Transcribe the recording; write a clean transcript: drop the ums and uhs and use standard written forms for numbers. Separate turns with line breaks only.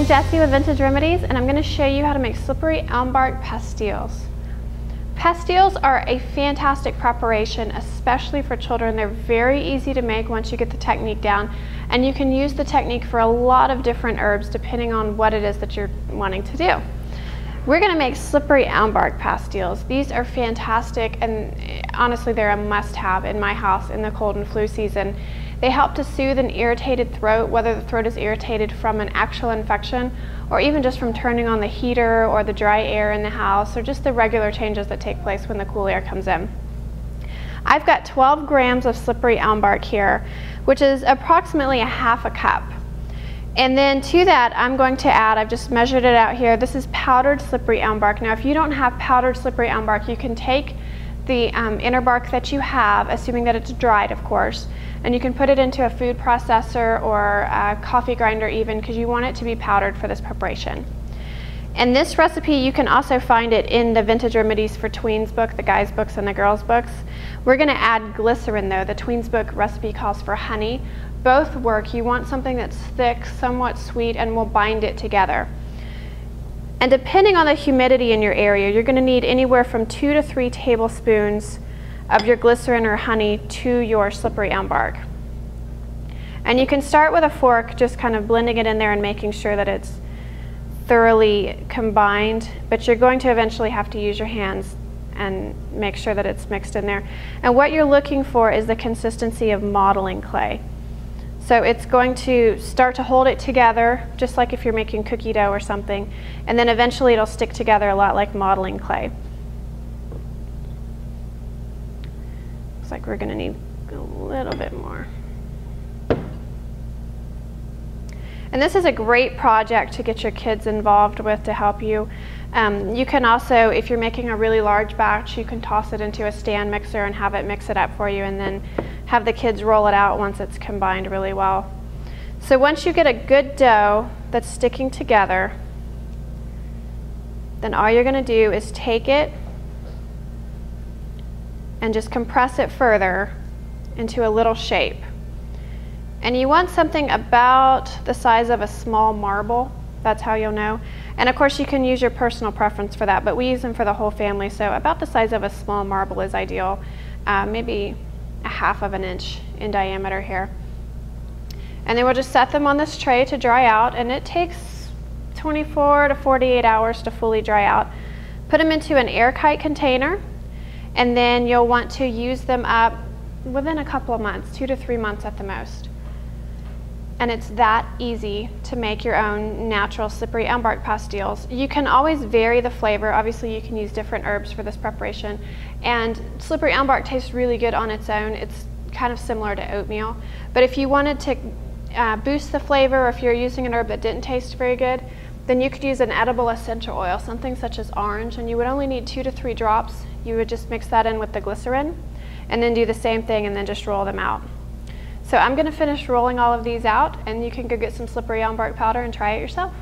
I'm Jessie with Vintage Remedies, and I'm going to show you how to make slippery elm bark pastilles. Pastilles are a fantastic preparation, especially for children. They're very easy to make once you get the technique down, and you can use the technique for a lot of different herbs depending on what it is that you're wanting to do. We're going to make slippery elm bark pastilles. These are fantastic, and honestly they're a must-have in my house in the cold and flu season. They help to soothe an irritated throat, whether the throat is irritated from an actual infection or even just from turning on the heater or the dry air in the house or just the regular changes that take place when the cool air comes in. I've got 12 grams of slippery elm bark here, which is approximately a half a cup. And then to that, I'm going to add, I've just measured it out here, this is powdered slippery elm bark. Now if you don't have powdered slippery elm bark, you can take the inner bark that you have, assuming that it's dried of course, and you can put it into a food processor or a coffee grinder even, because you want it to be powdered for this preparation. And this recipe, you can also find it in the Vintage Remedies for Tweens book, the guys books and the girls books. We're going to add glycerin though. The Tweens book recipe calls for honey. Both work. You want something that's thick, somewhat sweet, and will bind it together. And depending on the humidity in your area, you're going to need anywhere from 2 to 3 tablespoons of your glycerin or honey to your slippery elm bark. And you can start with a fork, just kind of blending it in there and making sure that it's thoroughly combined, but you're going to eventually have to use your hands and make sure that it's mixed in there. And what you're looking for is the consistency of modeling clay. So it's going to start to hold it together, just like if you're making cookie dough or something, and then eventually it'll stick together a lot like modeling clay. Looks like we're going to need a little bit more. And this is a great project to get your kids involved with to help you. You can also, if you're making a really large batch, you can toss it into a stand mixer and have it mix it up for you, and then have the kids roll it out once it's combined really well. So once you get a good dough that's sticking together, then all you're going to do is take it and just compress it further into a little shape. And you want something about the size of a small marble. That's how you'll know. And of course you can use your personal preference for that, but we use them for the whole family, so about the size of a small marble is ideal. Maybe a half of an inch in diameter here. And then we'll just set them on this tray to dry out, and it takes 24 to 48 hours to fully dry out. Put them into an airtight container, and then you'll want to use them up within a couple of months, 2 to 3 months at the most. And it's that easy to make your own natural slippery elm bark pastilles. You can always vary the flavor. Obviously you can use different herbs for this preparation, and slippery elm bark tastes really good on its own. It's kind of similar to oatmeal, but if you wanted to boost the flavor, or if you're using an herb that didn't taste very good, then you could use an edible essential oil, something such as orange, and you would only need 2 to 3 drops. You would just mix that in with the glycerin and then do the same thing and then just roll them out. So I'm going to finish rolling all of these out, and you can go get some slippery elm bark powder and try it yourself.